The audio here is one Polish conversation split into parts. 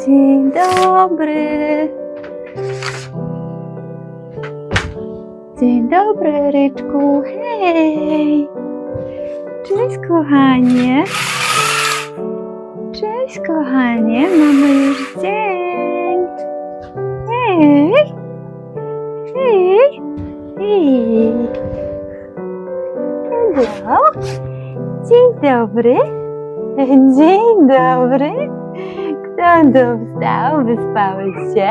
Dzień dobry. Dzień dobry, Ryczku. Hej. Cześć, kochanie. Cześć, kochanie. Mamy już dzień. Hej. Hej. Hej. Hello. Dzień dobry. Dzień dobry. Kto tu wstał? Wyspałeś się?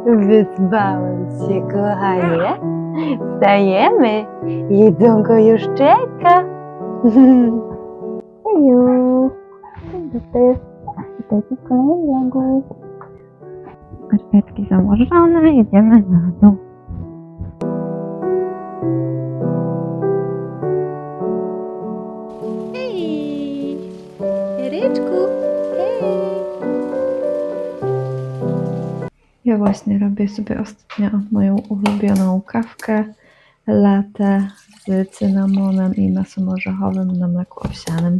Wyspałeś się, kochanie. Wstajemy. Jedzonko już czeka. Heju. Witaj w kolejnym vlogu. Skarpetki założone, jedziemy na dół. Hej! Ryczku! Hej! Ja właśnie robię sobie ostatnio moją ulubioną kawkę latte z cynamonem i masłem orzechowym na mleku owsianym.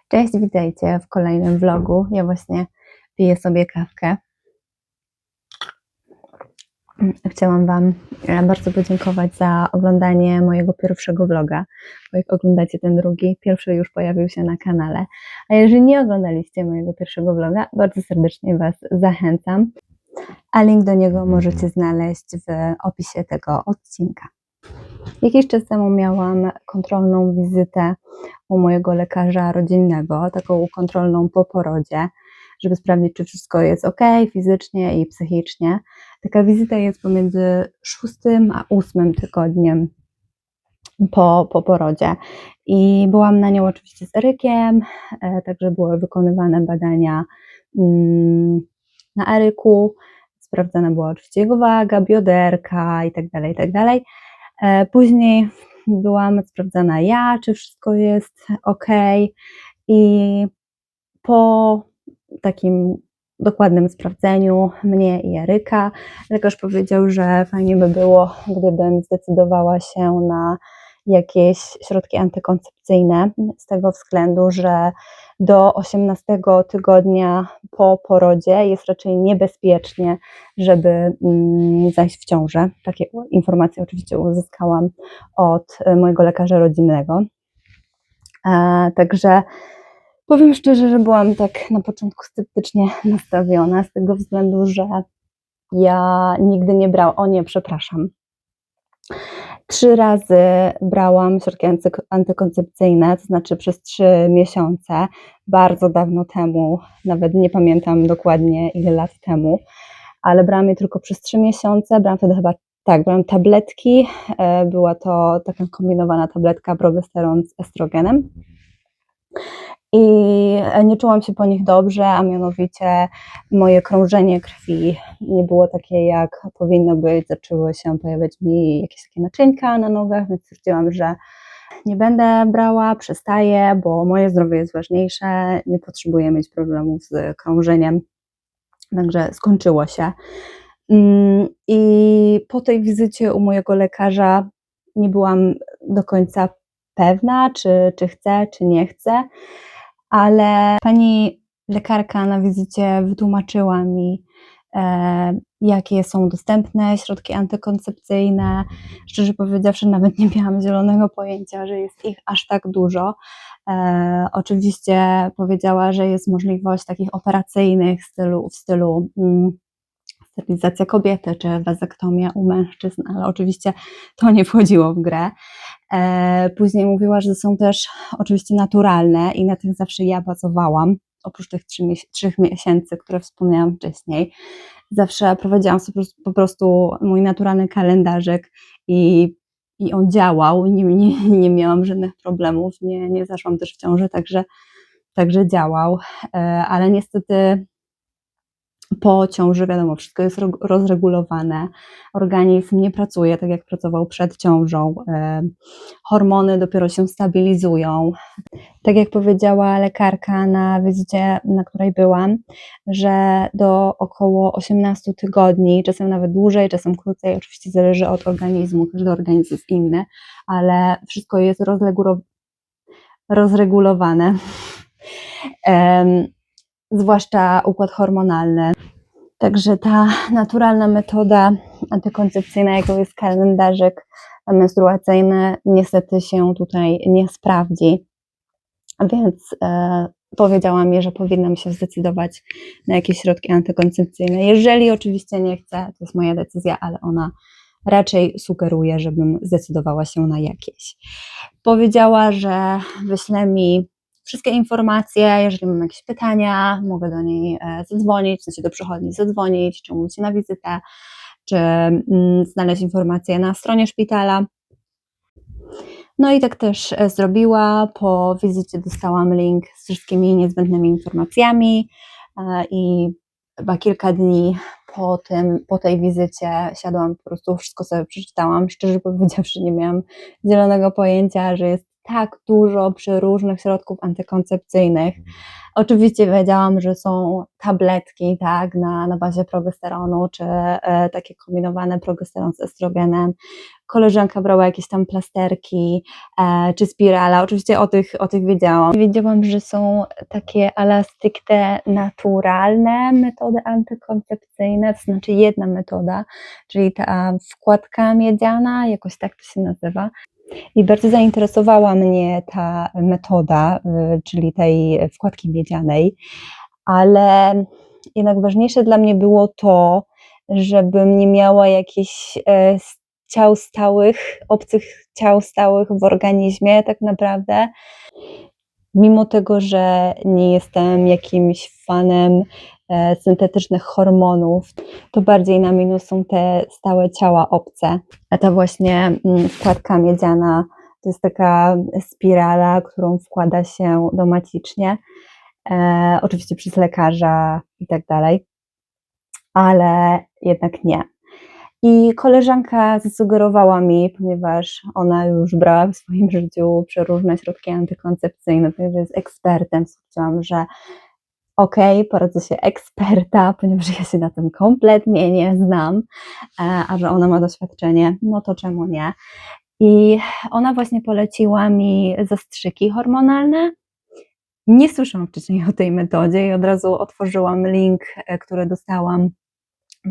Cześć, witajcie w kolejnym vlogu. Ja właśnie piję sobie kawkę. Chciałam Wam bardzo podziękować za oglądanie mojego pierwszego vloga, bo jak oglądacie ten drugi, pierwszy już pojawił się na kanale. A jeżeli nie oglądaliście mojego pierwszego vloga, bardzo serdecznie Was zachęcam, a link do niego możecie znaleźć w opisie tego odcinka. Jakiś czas temu miałam kontrolną wizytę u mojego lekarza rodzinnego, taką kontrolną po porodzie, żeby sprawdzić, czy wszystko jest ok fizycznie i psychicznie. Taka wizyta jest pomiędzy 6 a 8 tygodniem po porodzie i byłam na nią oczywiście z Erykiem, także były wykonywane badania na Eryku, sprawdzana była oczywiście jego waga, bioderka itd., itd. Później byłam sprawdzana ja, czy wszystko jest ok i po takim dokładnym sprawdzeniu mnie i Eryka lekarz powiedział, że fajnie by było, gdybym zdecydowała się na jakieś środki antykoncepcyjne z tego względu, że do 18 tygodnia po porodzie jest raczej niebezpiecznie, żeby zajść w ciążę. Takie informacje oczywiście uzyskałam od mojego lekarza rodzinnego. Także powiem szczerze, że byłam tak na początku sceptycznie nastawiona z tego względu, że ja nigdy nie brałam, 3 razy brałam środki antykoncepcyjne, to znaczy przez 3 miesiące, bardzo dawno temu, nawet nie pamiętam dokładnie ile lat temu, ale brałam je tylko przez 3 miesiące, brałam wtedy chyba, tak, brałam tabletki, była to taka kombinowana tabletka progesteron z estrogenem. I nie czułam się po nich dobrze, a mianowicie moje krążenie krwi nie było takie, jak powinno być. Zaczęły się pojawiać mi jakieś takie naczynka na nogach, więc stwierdziłam, że nie będę brała, przestaję, bo moje zdrowie jest ważniejsze, nie potrzebuję mieć problemów z krążeniem. Także skończyło się. I po tej wizycie u mojego lekarza nie byłam do końca pewna, czy chcę, czy nie chcę, ale pani lekarka na wizycie wytłumaczyła mi, jakie są dostępne środki antykoncepcyjne. Szczerze powiedziawszy, nawet nie miałam zielonego pojęcia, że jest ich aż tak dużo. Oczywiście powiedziała, że jest możliwość takich operacyjnych w stylu sterylizacja kobiety czy wazektomia u mężczyzn, ale oczywiście to nie wchodziło w grę. Później mówiła, że są też oczywiście naturalne i na tych zawsze ja bazowałam, oprócz tych 3 miesięcy, które wspomniałam wcześniej. Zawsze prowadziłam sobie po prostu mój naturalny kalendarzyk i i on działał, nie miałam żadnych problemów, nie zaszłam też w ciąży, także działał, ale niestety po ciąży, wiadomo, wszystko jest rozregulowane, organizm nie pracuje tak jak pracował przed ciążą, hormony dopiero się stabilizują. Tak jak powiedziała lekarka na wizycie, na której byłam, że do około 18 tygodni, czasem nawet dłużej, czasem krócej, oczywiście zależy od organizmu, każdy organizm jest inny, ale wszystko jest rozregulowane, zwłaszcza układ hormonalny. Także ta naturalna metoda antykoncepcyjna, jaką jest kalendarzyk menstruacyjny, niestety się tutaj nie sprawdzi, więc powiedziała mi, że powinnam się zdecydować na jakieś środki antykoncepcyjne. Jeżeli oczywiście nie chcę, to jest moja decyzja, ale ona raczej sugeruje, żebym zdecydowała się na jakieś. Powiedziała, że wyśle mi wszystkie informacje, jeżeli mam jakieś pytania, mogę do niej zadzwonić, w sensie do przychodni zadzwonić, czy umówić się na wizytę, czy znaleźć informacje na stronie szpitala. No i tak też zrobiła. Po wizycie dostałam link z wszystkimi niezbędnymi informacjami i chyba kilka dni po tej wizycie siadłam, po prostu wszystko sobie przeczytałam. Szczerze powiedziawszy, nie miałam zielonego pojęcia, że jest tak dużo przeróżnych środków antykoncepcyjnych. Oczywiście wiedziałam, że są tabletki, tak, na bazie progesteronu, czy takie kombinowane progesteron z estrogenem. Koleżanka brała jakieś tam plasterki, czy spirala, oczywiście o tych wiedziałam. Wiedziałam, że są takie stricte naturalne metody antykoncepcyjne, to znaczy jedna metoda, czyli ta wkładka miedziana, jakoś tak to się nazywa. I bardzo zainteresowała mnie ta metoda, czyli tej wkładki miedzianej, ale jednak ważniejsze dla mnie było to, żebym nie miała jakichś ciał stałych, obcych ciał stałych w organizmie tak naprawdę. Mimo tego, że nie jestem jakimś fanem syntetycznych hormonów, to bardziej na minus są te stałe ciała obce. A ta właśnie wkładka miedziana to jest taka spirala, którą wkłada się domacicznie, oczywiście przez lekarza i tak dalej, ale jednak nie. I koleżanka zasugerowała mi, ponieważ ona już brała w swoim życiu przeróżne środki antykoncepcyjne, także jest ekspertem, stwierdziłam, że poradzę się eksperta, ponieważ ja się na tym kompletnie nie znam, a że ona ma doświadczenie, no to czemu nie? I ona właśnie poleciła mi zastrzyki hormonalne. Nie słyszałam wcześniej o tej metodzie i od razu otworzyłam link, który dostałam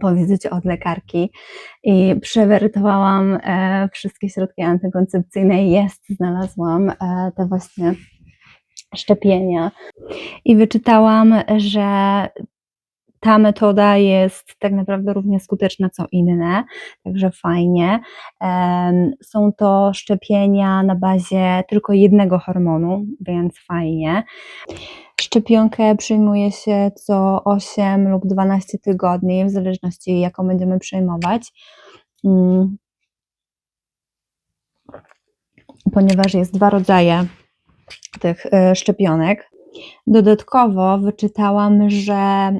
po wizycie od lekarki i przewertowałam wszystkie środki antykoncepcyjne i znalazłam te właśnie szczepienia i wyczytałam, że ta metoda jest tak naprawdę równie skuteczna co inne, także fajnie. Są to szczepienia na bazie tylko jednego hormonu, więc fajnie. Szczepionkę przyjmuje się co 8 lub 12 tygodni, w zależności jaką będziemy przyjmować, ponieważ jest 2 rodzaje tych szczepionek. Dodatkowo wyczytałam, że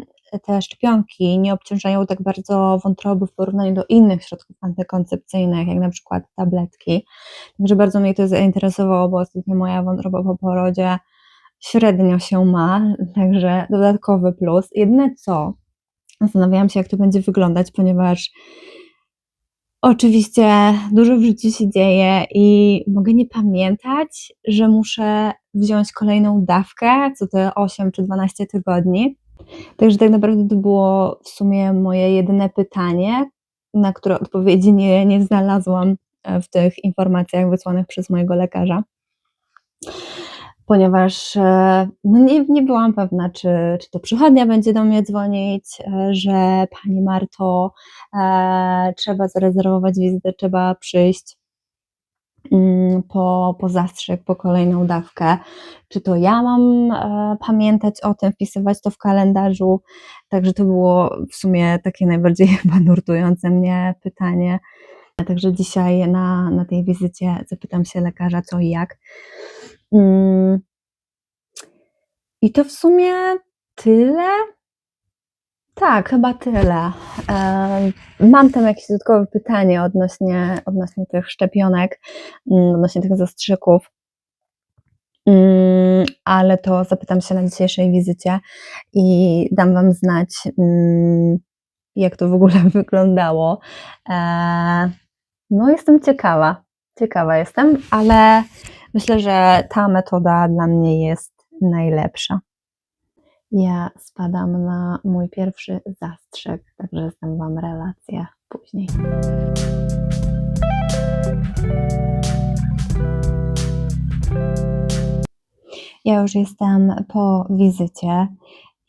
te szczepionki nie obciążają tak bardzo wątroby w porównaniu do innych środków antykoncepcyjnych, jak na przykład tabletki. Także bardzo mnie to zainteresowało, bo ostatnio moja wątroba po porodzie średnio się ma, także dodatkowy plus. Jedyne co, zastanawiałam się, jak to będzie wyglądać, ponieważ oczywiście dużo w życiu się dzieje i mogę nie pamiętać, że muszę wziąć kolejną dawkę co te 8 czy 12 tygodni. Także tak naprawdę to było w sumie moje jedyne pytanie, na które odpowiedzi nie znalazłam w tych informacjach wysłanych przez mojego lekarza, ponieważ no nie byłam pewna, czy to przychodnia będzie do mnie dzwonić, że Pani Marto, trzeba zarezerwować wizytę, trzeba przyjść po zastrzyk, po kolejną dawkę. Czy to ja mam pamiętać o tym, wpisywać to w kalendarzu? Także to było w sumie takie najbardziej chyba nurtujące mnie pytanie. Także dzisiaj na tej wizycie zapytam się lekarza co i jak. I to w sumie tyle? Tak, chyba tyle. Mam tam jakieś dodatkowe pytanie odnośnie tych szczepionek, odnośnie tych zastrzyków, ale to zapytam się na dzisiejszej wizycie i dam Wam znać, jak to w ogóle wyglądało. No jestem ciekawa jestem, ale myślę, że ta metoda dla mnie jest najlepsza. Ja spadam na mój pierwszy zastrzyk, także zdam Wam relację później. Ja już jestem po wizycie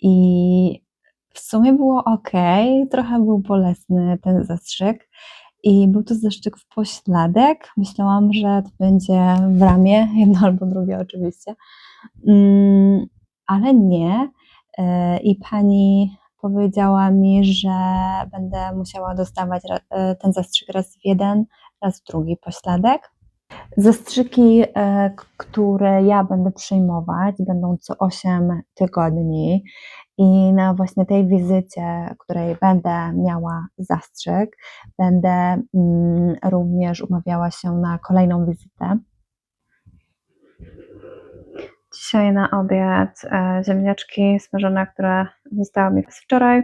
i w sumie było ok, trochę był bolesny ten zastrzyk i był to zastrzyk w pośladek. Myślałam, że to będzie w ramię, jedno albo drugie oczywiście, ale nie. I pani powiedziała mi, że będę musiała dostawać ten zastrzyk raz w jeden, raz w drugi pośladek. Zastrzyki, które ja będę przyjmować, będą co 8 tygodni i na właśnie tej wizycie, której będę miała zastrzyk, będę również umawiała się na kolejną wizytę. Dzisiaj na obiad ziemniaczki smażone, które zostały mi z wczoraj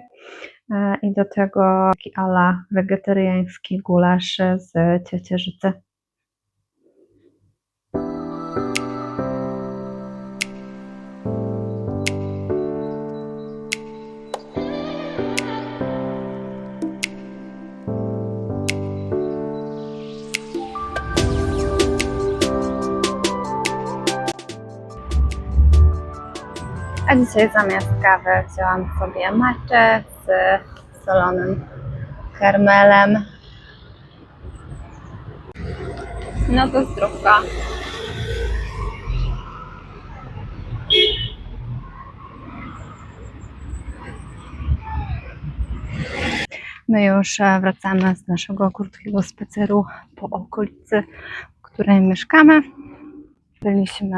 i do tego taki ala wegetariański gulasz z ciecierzycy. A dzisiaj zamiast kawy wzięłam sobie matchę z solonym karmelem. No to zdrówka. My już wracamy z naszego krótkiego spaceru po okolicy, w której mieszkamy. Byliśmy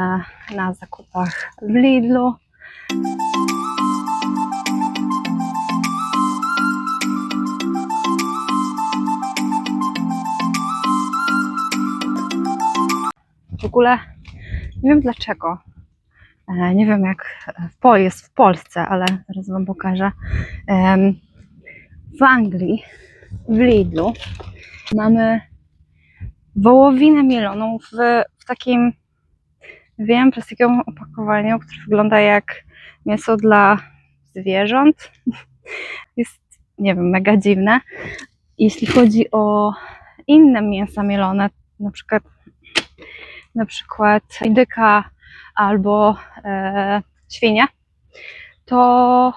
na zakupach w Lidlu. W ogóle nie wiem dlaczego. Nie wiem jak jest w Polsce, ale zaraz Wam pokażę. W Anglii, w Lidlu mamy wołowinę mieloną w takim, wiem, plastikowym opakowaniu, które wygląda jak mięso dla zwierząt. Jest, nie wiem, mega dziwne. Jeśli chodzi o inne mięsa mielone, na przykład indyka albo świnie, to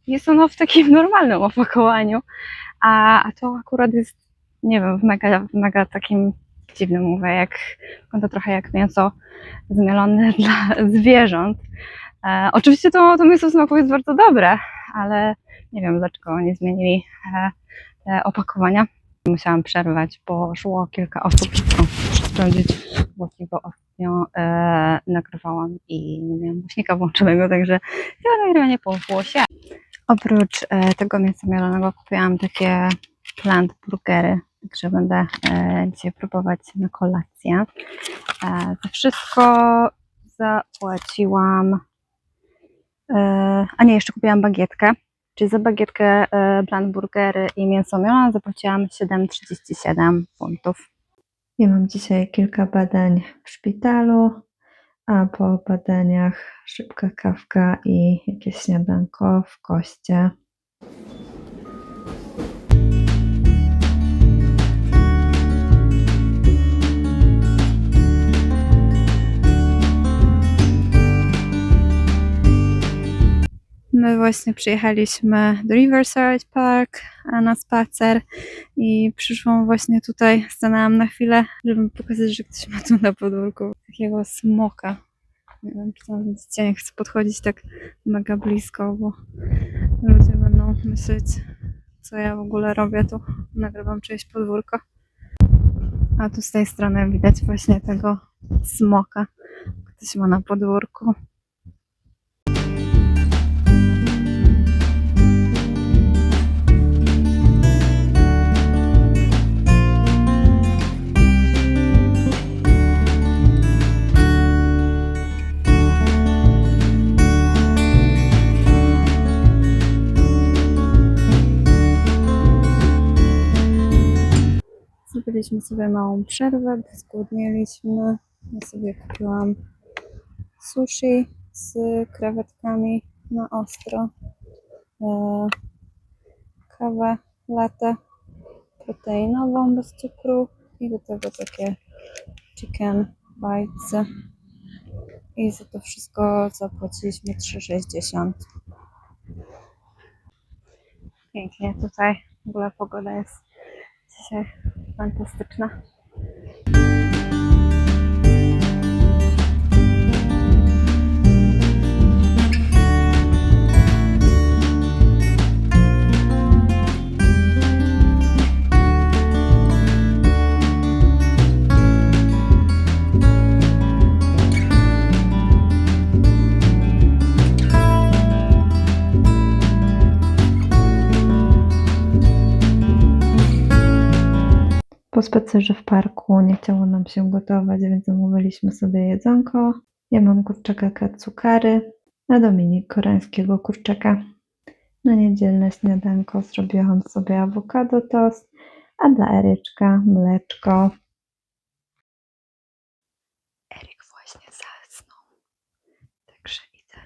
jest ono w takim normalnym opakowaniu, a to akurat jest, nie wiem, w mega takim dziwnym, mówię, wygląda trochę jak mięso zmielone dla zwierząt. Oczywiście to mięso w smaku jest bardzo dobre, ale nie wiem dlaczego oni zmienili te opakowania. Musiałam przerwać, bo szło kilka osób, muszę sprawdzić, bo ostatnio nagrywałam i nie miałam głośnika włączonego, także chyba nagrywanie poszło się. Oprócz tego mięsa mielonego kupiłam takie plant burgery, także będę dzisiaj próbować na kolację. Za wszystko zapłaciłam, a nie, jeszcze kupiłam bagietkę, czyli za bagietkę, plant burgery i mięso mielone zapłaciłam 7,37 funtów. Ja mam dzisiaj kilka badań w szpitalu, a po badaniach szybka kawka i jakieś śniadanko w koście. My właśnie przyjechaliśmy do Riverside Park na spacer i przyszłam właśnie tutaj, stanęłam na chwilę, żeby pokazać, że ktoś ma tu na podwórku takiego smoka. Nie wiem, czy tam widzicie, nie chcę podchodzić tak mega blisko, bo ludzie będą myśleć, co ja w ogóle robię tu, nagrywam czyjeś podwórko. A tu z tej strony widać właśnie tego smoka. Ktoś ma na podwórku. Zrobiliśmy sobie małą przerwę, bo zgłodnieliśmy. Ja sobie kupiłam sushi z krewetkami na ostro, kawę latte proteinową bez cukru i do tego takie chicken bites. I za to wszystko zapłaciliśmy 3,60. Pięknie tutaj, w ogóle pogoda jest dzisiaj fantastyczna. Po spacerze w parku nie chciało nam się gotować, więc zamówiliśmy sobie jedzonko. Ja mam kurczaka katsukary, a Dominik koreańskiego kurczaka. Na niedzielne śniadanko zrobiłam sobie awokado toast, a dla Eryczka mleczko. Eryk właśnie zasnął, także idę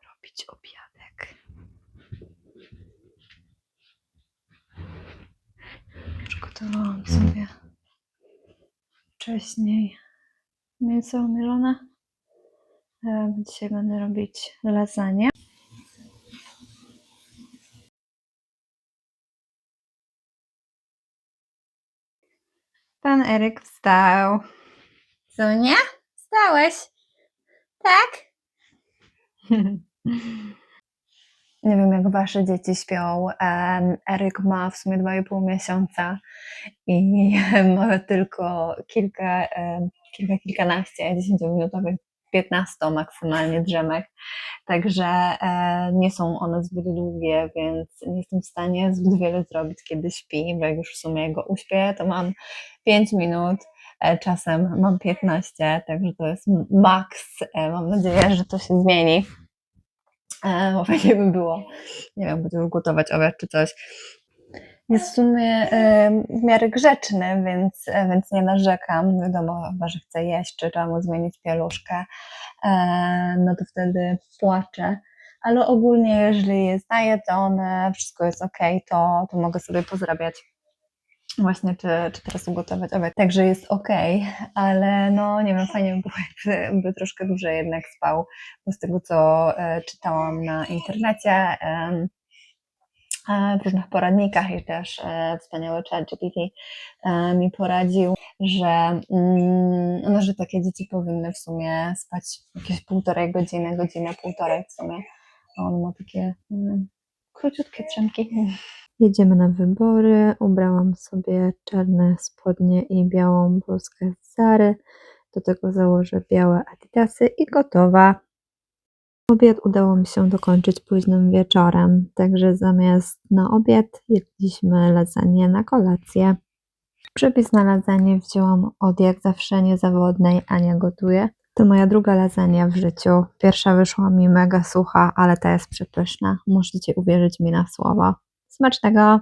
robić obiadek. Przygotowałam sobie wcześniej mięso mielone. Dzisiaj będę robić lasagne. Pan Eryk wstał. Co nie? Wstałeś? Tak? Nie wiem, jak wasze dzieci śpią. Eryk ma w sumie 2,5 miesiąca i ma tylko kilkanaście, 10-minutowych, 15 maksymalnie drzemek. Także nie są one zbyt długie, więc nie jestem w stanie zbyt wiele zrobić, kiedy śpi, bo jak już w sumie go uśpię, to mam 5 minut, czasem mam 15, także to jest maks. Mam nadzieję, że to się zmieni. Bo fajnie by było, nie wiem, będzie już gotować obiad czy coś. Jest w sumie w miarę grzeczny, więc nie narzekam. Wiadomo, chyba, że chce jeść, czy trzeba mu zmienić pieluszkę, no to wtedy płacze. Ale ogólnie, jeżeli jest najedzone, wszystko jest ok, to mogę sobie pozrabiać właśnie, czy teraz ugotować obiad. Także jest ok, ale no nie wiem, fajnie by było, jakby troszkę dłużej jednak spał, bo z tego, co czytałam na internecie, w różnych poradnikach i też wspaniały ChatGPT mi poradził, że takie dzieci powinny w sumie spać jakieś 1,5 godziny, godzinę, półtorej w sumie. A on ma takie króciutkie drzemki. Jedziemy na wybory. Ubrałam sobie czarne spodnie i białą bluzkę z Zary. Do tego założę białe adidasy i gotowa. Obiad udało mi się dokończyć późnym wieczorem, także zamiast na obiad jedliśmy lasagne na kolację. Przepis na lasagne wzięłam od jak zawsze niezawodnej Ania Gotuje. To moja druga lasagna w życiu. Pierwsza wyszła mi mega sucha, ale ta jest przepyszna. Możecie uwierzyć mi na słowo. Smacznego!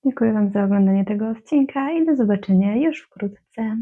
Dziękuję Wam za oglądanie tego odcinka i do zobaczenia już wkrótce.